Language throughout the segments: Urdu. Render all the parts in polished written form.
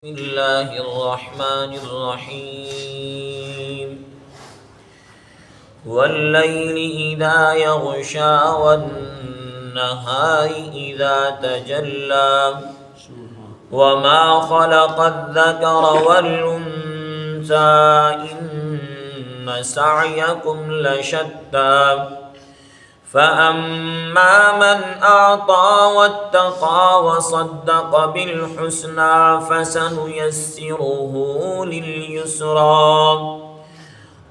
بسم اللہ الرحمن الرحیم واللیل اذا یغشا والنہار اذا تجلی وما خلق الذکر والانثى ان سعیکم لشتی فأما من أعطى واتقى وصدق بالحسنى فسنيسره لليسرى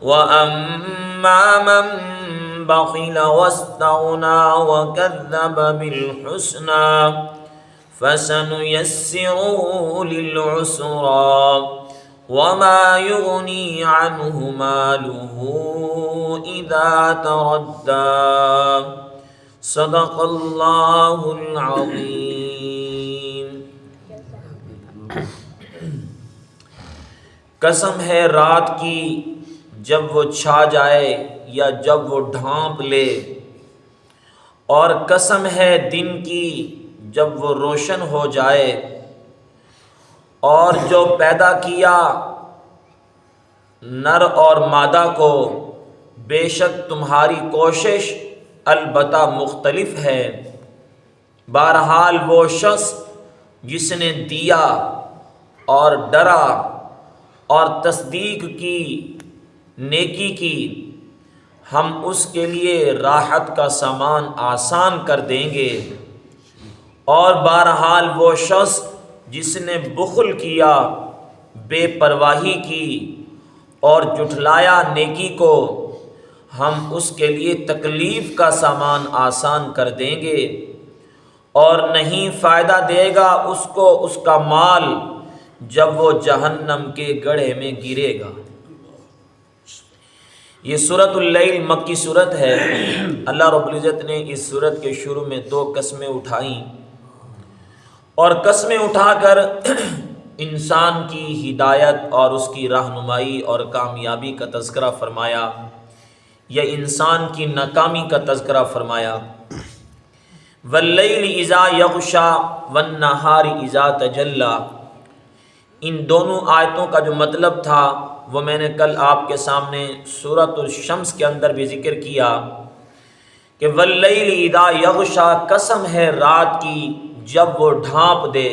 وأما من بخل واستغنى وكذب بالحسنى فسنيسره للعسرى وما يغني عنه ماله إذا تردى صدق اللہ العظیم۔ قسم ہے رات کی جب وہ چھا جائے یا جب وہ ڈھانپ لے، اور قسم ہے دن کی جب وہ روشن ہو جائے، اور جو پیدا کیا نر اور مادہ کو، بے شک تمہاری کوشش البتہ مختلف ہے۔ بہرحال وہ شخص جس نے دیا اور ڈرا اور تصدیق کی، نیکی کی، ہم اس کے لیے راحت کا سامان آسان کر دیں گے۔ اور بہرحال وہ شخص جس نے بخل کیا، بے پرواہی کی اور جھٹلایا نیکی کو، ہم اس کے لیے تکلیف کا سامان آسان کر دیں گے، اور نہیں فائدہ دے گا اس کو اس کا مال جب وہ جہنم کے گڑھے میں گرے گا۔ یہ سورۃ اللیل مکی سورت ہے۔ اللہ رب العزت نے اس سورت کے شروع میں 2 قسمیں اٹھائیں، اور قسمیں اٹھا کر انسان کی ہدایت اور اس کی رہنمائی اور کامیابی کا تذکرہ فرمایا، یا انسان کی ناکامی کا تذکرہ فرمایا۔ واللیل اذا یغشا والنہار اذا تجلی، ان دونوں آیتوں کا جو مطلب تھا وہ میں نے کل آپ کے سامنے سورۃ الشمس کے اندر بھی ذکر کیا کہ واللیل اذا یغشا، قسم ہے رات کی جب وہ ڈھانپ دے۔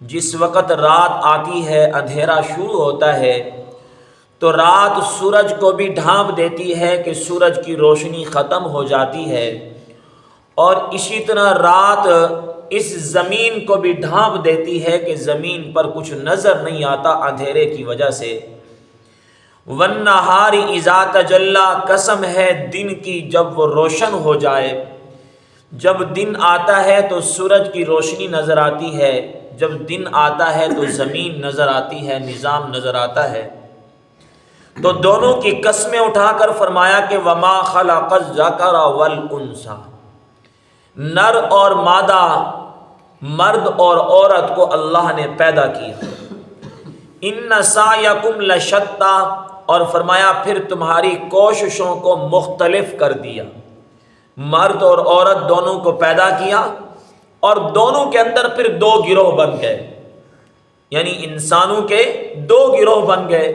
جس وقت رات آتی ہے، اندھیرا شروع ہوتا ہے، تو رات سورج کو بھی ڈھانپ دیتی ہے کہ سورج کی روشنی ختم ہو جاتی ہے، اور اسی طرح رات اس زمین کو بھی ڈھانپ دیتی ہے کہ زمین پر کچھ نظر نہیں آتا اندھیرے کی وجہ سے۔ والنہار اذا تجلی، قسم ہے دن کی جب وہ روشن ہو جائے۔ جب دن آتا ہے تو سورج کی روشنی نظر آتی ہے، جب دن آتا ہے تو زمین نظر آتی ہے، نظام نظر آتا ہے۔ تو دونوں کی قسمیں اٹھا کر فرمایا کہ وما خلق الذکر والانثی، نر اور مادہ، مرد اور عورت کو اللہ نے پیدا کیا۔ ان سعیکم لشتی، اور فرمایا پھر تمہاری کوششوں کو مختلف کر دیا۔ مرد اور عورت دونوں کو پیدا کیا، اور دونوں کے اندر پھر 2 گروہ بن گئے، یعنی انسانوں کے 2 گروہ بن گئے،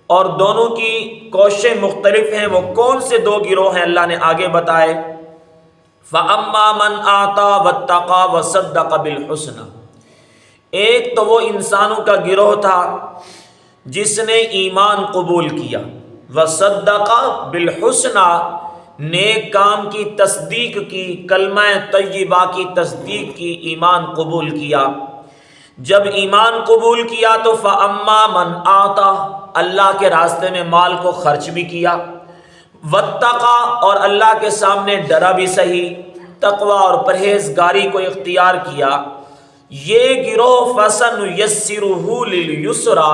اور دونوں کی کوششیں مختلف ہیں۔ وہ کون سے 2 گروہ ہیں اللہ نے آگے بتائے۔ فَأَمَّا مَنْ آتَى وَاتَّقَى وَصَدَّقَ بِالْحُسْنَى، ایک تو وہ انسانوں کا گروہ تھا جس نے ایمان قبول کیا، وَصَدَّقَ بِالْحُسْنَى، نیک کام کی تصدیق کی، کلمہ طیبہ کی تصدیق کی، ایمان قبول کیا۔ جب ایمان قبول کیا تو فَأَمَّا مَنْ آتَى، اللہ کے راستے میں مال کو خرچ بھی کیا، وَاتَّقَى، اور اللہ کے سامنے ڈرا بھی صحیح، تقوی اور پرہیزگاری کو اختیار کیا، یہ گروہ فَسَنُيَسِّرُهُ لِلْيُسْرَى،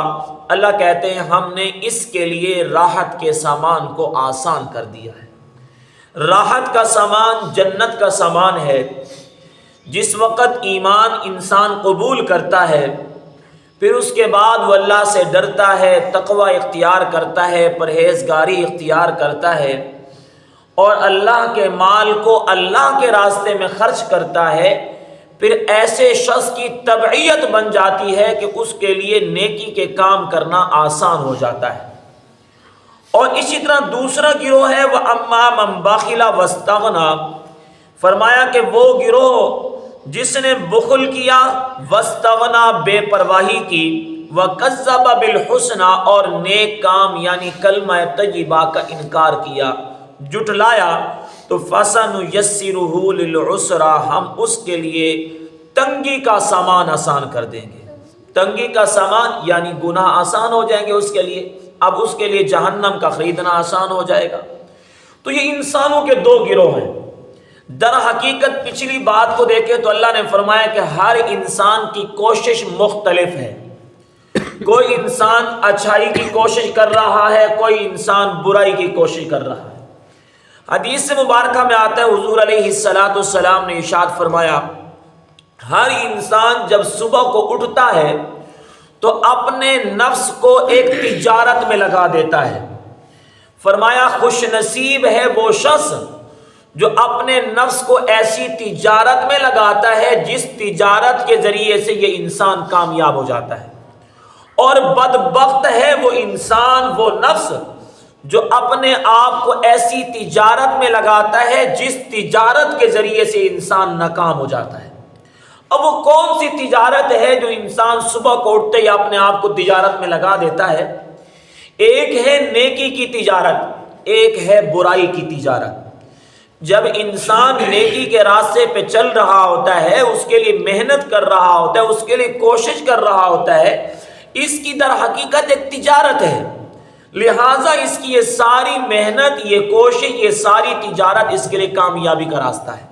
اللہ کہتے ہیں ہم نے اس کے لیے راحت کے سامان کو آسان کر دیا ہے۔ راحت کا سامان جنت کا سامان ہے۔ جس وقت ایمان انسان قبول کرتا ہے، پھر اس کے بعد وہ اللہ سے ڈرتا ہے، تقوی اختیار کرتا ہے، پرہیزگاری اختیار کرتا ہے، اور اللہ کے مال کو اللہ کے راستے میں خرچ کرتا ہے، پھر ایسے شخص کی طبعیت بن جاتی ہے کہ اس کے لیے نیکی کے کام کرنا آسان ہو جاتا ہے۔ اور اسی طرح دوسرا گروہ ہے وَأَمَّا مَنْ بَخِلَ وَاسْتَغْنَى، فرمایا کہ وہ گروہ جس نے بخل کیا، وَاسْتَغْنَى بے پرواہی کی، وَكَذَّبَ بِالْحُسْنَى اور نیک کام یعنی کلمہ طیبہ کا انکار کیا، جھٹلایا، تو فَسَنُيَسِّرُهُ لِلْعُسْرَى، ہم اس کے لیے تنگی کا سامان آسان کر دیں گے۔ تنگی کا سامان یعنی گناہ آسان ہو جائیں گے اس کے لیے، اب اس کے لیے جہنم کا خریدنا آسان ہو جائے گا۔ تو یہ انسانوں کے دو گروہ ہیں۔ در حقیقت پچھلی بات کو دیکھیں تو اللہ نے فرمایا کہ ہر انسان کی کوشش مختلف ہے۔ کوئی انسان اچھائی کی کوشش کر رہا ہے، کوئی انسان برائی کی کوشش کر رہا ہے۔ حدیث مبارکہ میں آتا ہے حضور علیہ السلام نے ارشاد فرمایا، ہر انسان جب صبح کو اٹھتا ہے تو اپنے نفس کو ایک تجارت میں لگا دیتا ہے۔ فرمایا خوش نصیب ہے وہ شخص جو اپنے نفس کو ایسی تجارت میں لگاتا ہے جس تجارت کے ذریعے سے یہ انسان کامیاب ہو جاتا ہے، اور بدبخت ہے وہ انسان، وہ نفس جو اپنے آپ کو ایسی تجارت میں لگاتا ہے جس تجارت کے ذریعے سے انسان ناکام ہو جاتا ہے۔ اب وہ کون سی تجارت ہے جو انسان صبح کو اٹھتے ہی اپنے آپ کو تجارت میں لگا دیتا ہے؟ ایک ہے نیکی کی تجارت، ایک ہے برائی کی تجارت۔ جب انسان نیکی کے راستے پہ چل رہا ہوتا ہے، اس کے لیے محنت کر رہا ہوتا ہے، اس کے لیے کوشش کر رہا ہوتا ہے، اس کی در حقیقت ایک تجارت ہے، لہٰذا اس کی یہ ساری محنت، یہ کوشش، یہ ساری تجارت اس کے لیے کامیابی کا راستہ ہے۔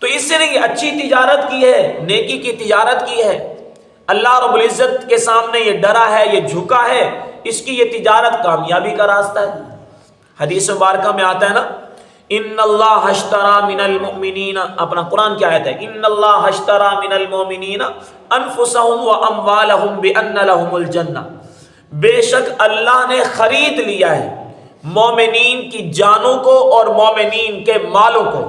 تو اس سے نے یہ اچھی تجارت کی ہے، نیکی کی تجارت کی ہے، اللہ رب العزت کے سامنے یہ ڈرا ہے، یہ جھکا ہے، اس کی یہ تجارت کامیابی کا راستہ ہے۔ حدیث مبارکہ میں آتا ہے نا، ان اللہ اشتری من المؤمنین، اپنا قرآن کی آیت ہے، ان اللہ اشتری من المؤمنین انفسهم واموالهم بان لهم الجنہ، بے شک اللہ نے خرید لیا ہے مومنین کی جانوں کو اور مومنین کے مالوں کو،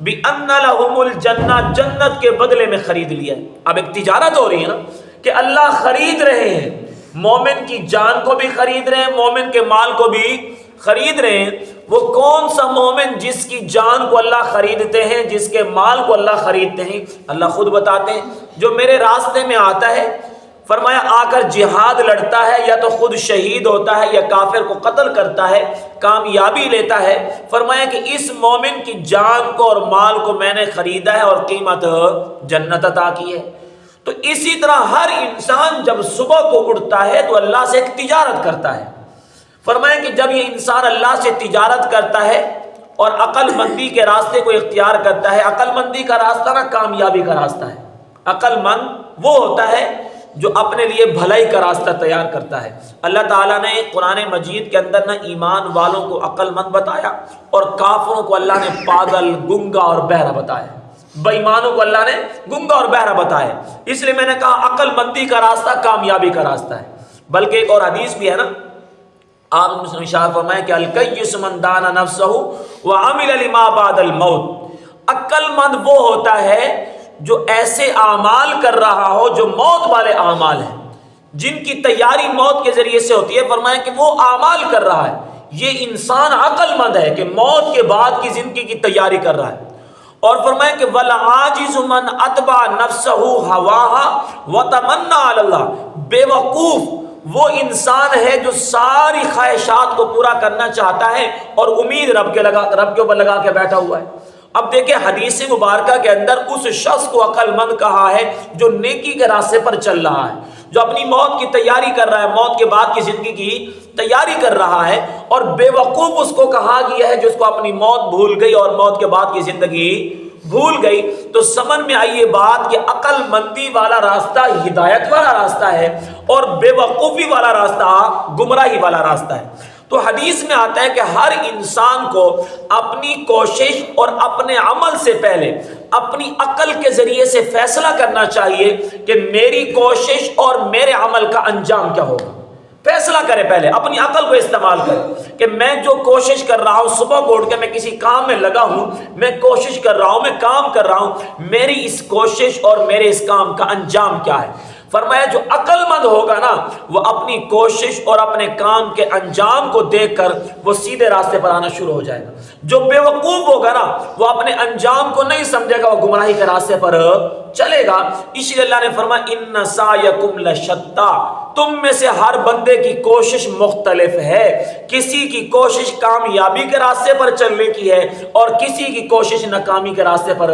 بِأَنَّ لَهُمُ الْجَنَّةَ، جنت کے بدلے میں خرید لیا ہے۔ اب ایک تجارت ہو رہی ہے نا کہ اللہ خرید رہے ہیں، مومن کی جان کو بھی خرید رہے ہیں، مومن کے مال کو بھی خرید رہے ہیں۔ وہ کون سا مومن جس کی جان کو اللہ خریدتے ہیں، جس کے مال کو اللہ خریدتے ہیں؟ اللہ خود بتاتے ہیں، جو میرے راستے میں آتا ہے، فرمایا آ کر جہاد لڑتا ہے، یا تو خود شہید ہوتا ہے یا کافر کو قتل کرتا ہے، کامیابی لیتا ہے، فرمایا کہ اس مومن کی جان کو اور مال کو میں نے خریدا ہے اور قیمت جنت عطا کی ہے۔ تو اسی طرح ہر انسان جب صبح کو اٹھتا ہے تو اللہ سے ایک تجارت کرتا ہے۔ فرمایا کہ جب یہ انسان اللہ سے تجارت کرتا ہے اور عقل مندی کے راستے کو اختیار کرتا ہے، عقل مندی کا راستہ نا کامیابی کا راستہ ہے۔ عقل مند وہ ہوتا ہے جو اپنے لیے بھلائی کا راستہ تیار کرتا ہے۔ اللہ تعالیٰ نے قرآن مجید کے اندر نہ ایمان والوں کو عقل مند بتایا اور کافروں کو اللہ نے پاگل، گنگا اور بہرا بتایا، بے ایمانوں کو اللہ نے گنگا اور بہرا بتایا۔ اس لیے میں نے کہا عقل مندی کا راستہ کامیابی کا راستہ ہے۔ بلکہ ایک اور حدیث بھی ہے نا، آپ نے ارشاد فرمایا کہ الکیس من دان نفسہ وعمل لما بعد الموت، عقل مند وہ ہوتا ہے جو ایسے اعمال کر رہا ہو جو موت والے اعمال ہیں، جن کی تیاری موت کے ذریعے سے ہوتی ہے۔ فرمایا کہ وہ اعمال کر رہا ہے، یہ انسان عقل مند ہے کہ موت کے بعد کی زندگی کی تیاری کر رہا ہے۔ اور فرمایا کہ والعاجز من اتبع نفسہ ہواها وتمنى علی اللہ، بے وقوف وہ انسان ہے جو ساری خواہشات کو پورا کرنا چاہتا ہے اور امید رب کے اوپر لگا کے بیٹھا ہوا ہے۔ اب دیکھیں حدیث مبارکہ کے اندر اس شخص کو عقل مند کہا ہے جو نیکی کے راستے پر چل رہا ہے، جو اپنی موت کی تیاری کر رہا ہے، موت کے بعد کی زندگی کی تیاری کر رہا ہے، اور بے وقوف اس کو کہا گیا ہے جس کو اپنی موت بھول گئی اور موت کے بعد کی زندگی بھول گئی۔ تو سمجھ میں آئی یہ بات کہ عقل مندی والا راستہ ہدایت والا راستہ ہے اور بے وقوفی والا راستہ گمراہی والا راستہ ہے۔ تو حدیث میں آتا ہے کہ ہر انسان کو اپنی کوشش اور اپنے عمل سے پہلے اپنی عقل کے ذریعے سے فیصلہ کرنا چاہیے کہ میری کوشش اور میرے عمل کا انجام کیا ہوگا۔ فیصلہ کرے، پہلے اپنی عقل کو استعمال کرے کہ میں جو کوشش کر رہا ہوں، صبح کو اٹھ کے میں کسی کام میں لگا ہوں، میں کوشش کر رہا ہوں، میں کام کر رہا ہوں، میری اس کوشش اور میرے اس کام کا انجام کیا ہے؟ فرمایا جو عقل مند ہوگا نا وہ اپنی کوشش اور اپنے کام کے انجام کو دیکھ کر وہ سیدھے راستے پر آنا شروع ہو جائے گا۔ جو بے وقوف ہوگا نا وہ اپنے انجام کو نہیں سمجھے گا، وہ گمراہی کے راستے پر چلے گا۔ اسی لیے اللہ نے فرمایا ان سعیکم لشتی، تم میں سے ہر بندے کی کوشش مختلف ہے، کسی کی کوشش کامیابی کے راستے پر چلنے کی ہے اور کسی کی کوشش ناکامی کے راستے پر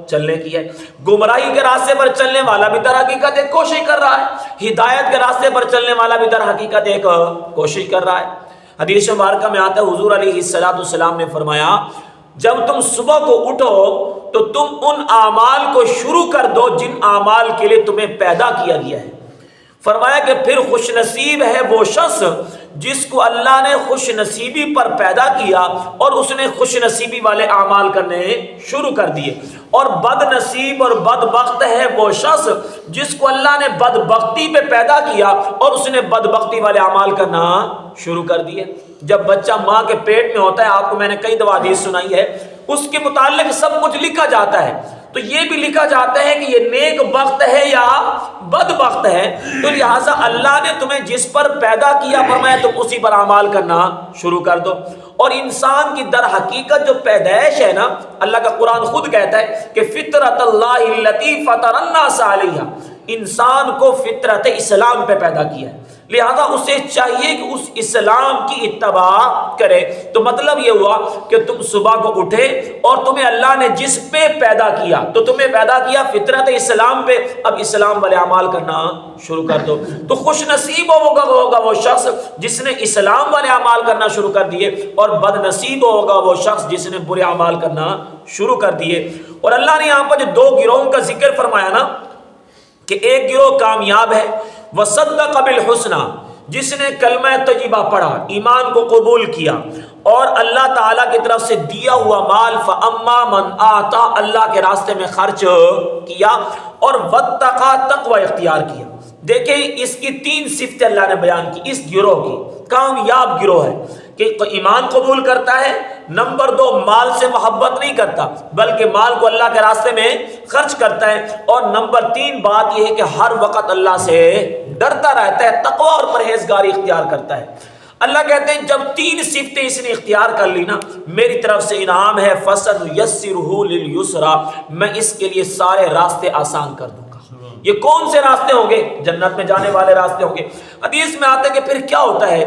چلنے کی ہے۔ گمراہی کے راستے پر چلنے والا بھی در حقیقت ایک کوشش کر رہا ہے، ہدایت کے راستے پر چلنے والا بھی در حقیقت ایک کوشش کر رہا ہے۔ حدیث مبارکہ میں آتا ہے حضور علیہ السلام نے فرمایا جب تم صبح کو اٹھو تو تم ان اعمال کو شروع کر دو جن اعمال کے لیے تمہیں پیدا کیا گیا ہے۔ فرمایا کہ پھر خوش نصیب ہے وہ شخص جس کو اللہ نے خوش نصیبی پر پیدا کیا اور اس نے خوش نصیبی والے اعمال کرنے شروع کر دیے، اور بد نصیب اور بدبخت ہے وہ شخص جس کو اللہ نے بدبختی پہ پیدا کیا اور اس نے بدبختی والے اعمال کرنا شروع کر دیے۔ جب بچہ ماں کے پیٹ میں ہوتا ہے، آپ کو میں نے کئی دفعہ حدیث سنائی ہے، اس کے متعلق سب کچھ لکھا جاتا ہے، تو یہ بھی لکھا جاتا ہے کہ یہ نیک بخت ہے یا بد بخت ہے، تو لہٰذا اللہ نے تمہیں جس پر پیدا کیا فرمایا تم اسی پر اعمال کرنا شروع کر دو۔ اور انسان کی در حقیقت جو پیدائش ہے نا، اللہ کا قرآن خود کہتا ہے کہ فطرت اللہ التی فطر الناس علیہا، انسان کو فطرت اسلام پہ پیدا کیا ہے، لہذا اسے چاہیے کہ اس اسلام کی اتباع کرے۔ تو مطلب یہ ہوا کہ تم صبح کو اٹھے اور تمہیں اللہ نے جس پہ پیدا کیا، تو تمہیں پیدا کیا فطرت اسلام پہ، اب اسلام والے اعمال کرنا شروع کر دو۔ تو خوش نصیب ہوگا وہ شخص جس نے اسلام والے اعمال کرنا شروع کر دیے، اور بد نصیب ہوگا وہ شخص جس نے برے اعمال کرنا شروع کر دیے۔ اور اللہ نے یہاں پر جو دو گروہوں کا ذکر فرمایا نا کہ ایک گروہ کامیاب ہے وصدق بالحسنی، جس نے کلمہ طیبہ پڑھا، ایمان کو قبول کیا اور اللہ تعالیٰ کی طرف سے دیا ہوا مال فاما من آتا، اللہ کے راستے میں خرچ کیا، اور واتقی، تقوی اختیار کیا۔ دیکھیں اس کی تین صفتیں اللہ نے بیان کی، اس گروہ کی کامیاب گروہ ہے کہ ایمان قبول کرتا ہے، نمبر دو مال سے محبت نہیں کرتا بلکہ مال کو اللہ کے راستے میں خرچ کرتا ہے، اور نمبر تین بات یہ ہے کہ ہر وقت اللہ سے ڈرتا رہتا ہے، تقوی اور پرہیزگاری اختیار کرتا ہے۔ اللہ کہتے ہیں جب تین صفتیں اس نے اختیار کر لی نا، میری طرف سے انعام ہے فَسَنُيَسِّرُهُ لِلْيُسْرَى، میں اس کے لیے سارے راستے آسان کر دوں گا۔ یہ کون سے راستے ہوں گے؟ جنت میں جانے والے راستے ہوں گے۔ حدیث میں آتا ہے کہ پھر کیا ہوتا ہے،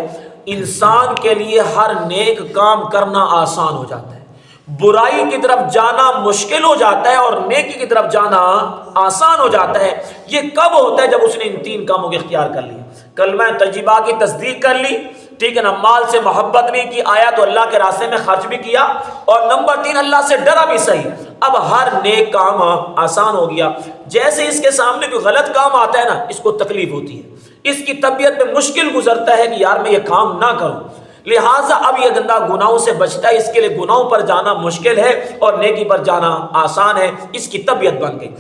انسان کے لیے ہر نیک کام کرنا آسان ہو جاتا ہے، برائی کی طرف جانا مشکل ہو جاتا ہے اور نیکی کی طرف جانا آسان ہو جاتا ہے۔ یہ کب ہوتا ہے؟ جب اس نے ان تین کاموں کو اختیار کر لیا، کلمہ طیبہ کی تصدیق کر لی، ٹھیک ہے نا، مال سے محبت نہیں کی، آیا تو اللہ کے راستے میں خرچ بھی کیا، اور نمبر تین اللہ سے ڈرا بھی صحیح، اب ہر نیک کام آسان ہو گیا۔ جیسے اس کے سامنے کوئی غلط کام آتا ہے نا، اس کو تکلیف ہوتی ہے، اس کی طبیعت میں مشکل گزرتا ہے کہ یار میں یہ کام نہ کروں، لہٰذا اب یہ گندا گناہوں سے بچتا ہے، اس کے لیے گناہوں پر جانا مشکل ہے اور نیکی پر جانا آسان ہے، اس کی طبیعت بن گئی۔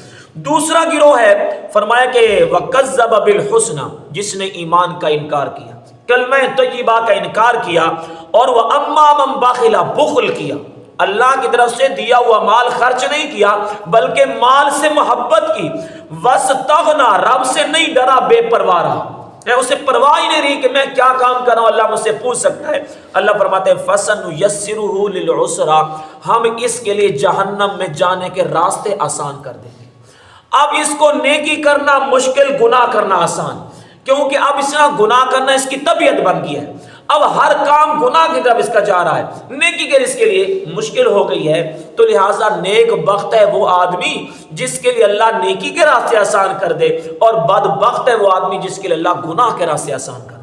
دوسرا گروہ ہے، فرمایا کہ وَكَذَّبَ بِالْحُسْنَى، جس نے ایمان کا انکار کیا، کلمہ طیبہ کا انکار کیا، اور وَأَمَّا مَن بَخِلَ، بخل کیا، اللہ کی طرف سے دیا ہوا مال خرچ نہیں کیا بلکہ مال سے محبت کی، وَاسْتَغْنَى، رب سے نہیں ڈرا، بے پرواہ رہا، اسے پرواہ ہی نہیں رہی کہ میں کیا کام کر رہا ہوں، اللہ مجھ سے پوچھ سکتا ہے۔ اللہ فرماتے ہیں فَسَنُيَسِّرُهُ لِلْعُسْرَى، ہم اس کے لیے جہنم میں جانے کے راستے آسان کر دیں گے۔ اب اس کو نیکی کرنا مشکل، گناہ کرنا آسان، کیونکہ اب اس نے گناہ کرنا اس کی طبیعت بن گئی ہے، اب ہر کام گناہ کی طرف اس کا جا رہا ہے، نیکی کے اس کے لیے مشکل ہو گئی ہے۔ تو لہٰذا نیک بخت ہے وہ آدمی جس کے لیے اللہ نیکی کے راستے آسان کر دے، اور بد بخت ہے وہ آدمی جس کے لیے اللہ گناہ کے راستے آسان کر دے۔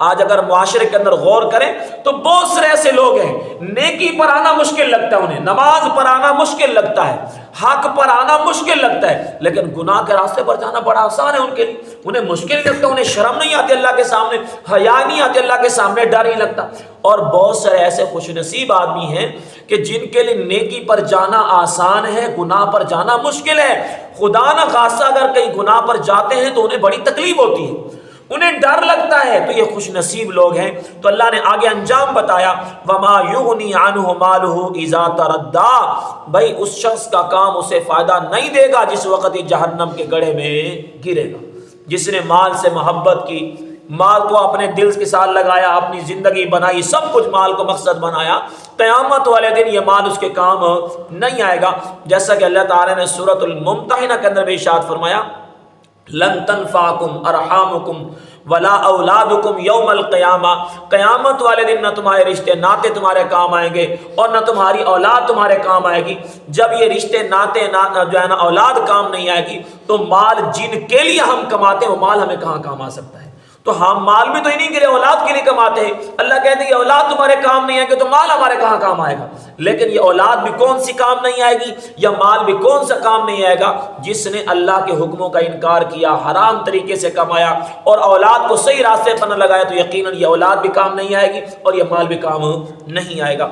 آج اگر معاشرے کے اندر غور کریں تو بہت سے ایسے لوگ ہیں، نیکی پر آنا مشکل لگتا ہے انہیں، نماز پر آنا مشکل لگتا ہے، حق پر آنا مشکل لگتا ہے، لیکن گناہ کے راستے پر جانا بڑا آسان ہے ان کے لیے، انہیں مشکل لگتا ہے، انہیں شرم نہیں آتی اللہ کے سامنے، حیا نہیں آتی اللہ کے سامنے، ڈر نہیں لگتا۔ اور بہت سارے ایسے خوش نصیب آدمی ہیں کہ جن کے لیے نیکی پر جانا آسان ہے، گناہ پر جانا مشکل ہے۔ خدا نہ خاصہ اگر کہیں گناہ پر جاتے ہیں تو انہیں بڑی تکلیف ہوتی ہے، انہیں ڈر لگتا ہے، تو یہ خوش نصیب لوگ ہیں۔ تو اللہ نے آگے انجام بتایا، وَمَا يُغْنِي عَنْهُ مَالُهُ إِذَا تَرَدَّى، بھائی اس شخص کا کام اسے فائدہ نہیں دے گا جس وقت یہ جہنم کے گڑھے میں گرے گا۔ جس نے مال سے محبت کی، مال کو اپنے دل کے ساتھ لگایا، اپنی زندگی بنائی، سب کچھ مال کو مقصد بنایا، قیامت والے دن یہ مال اس کے کام نہیں آئے گا۔ جیسا کہ اللہ تعالیٰ نے سورۃ الممتحنہ کے اندر بھی ارشاد فرمایا، لن تنفعکم ارحامکم ولا اولادکم یوم القیامہ، قیامت والے دن نہ تمہارے رشتے ناتے تمہارے کام آئیں گے اور نہ تمہاری اولاد تمہارے کام آئے گی۔ جب یہ رشتے ناتے جو ہے نا اولاد کام نہیں آئے گی تو مال جن کے لیے ہم کماتے ہیں وہ مال ہمیں کہاں کام آ سکتا ہے؟ تو ہم مال بھی تو انہیں کے لیے، اولاد کے لیے کماتے ہیں۔ اللہ کہتے ہیں یہ اولاد تمہارے کام نہیں آئے گی تو مال ہمارے کہاں کام آئے گا؟ لیکن یہ اولاد بھی کون سی کام نہیں آئے گی، یا مال بھی کون سا کام نہیں آئے گا؟ جس نے اللہ کے حکموں کا انکار کیا، حرام طریقے سے کمایا اور اولاد کو صحیح راستے پر نہ لگایا، تو یقیناً یہ اولاد بھی کام نہیں آئے گی اور یہ مال بھی کام نہیں آئے گا۔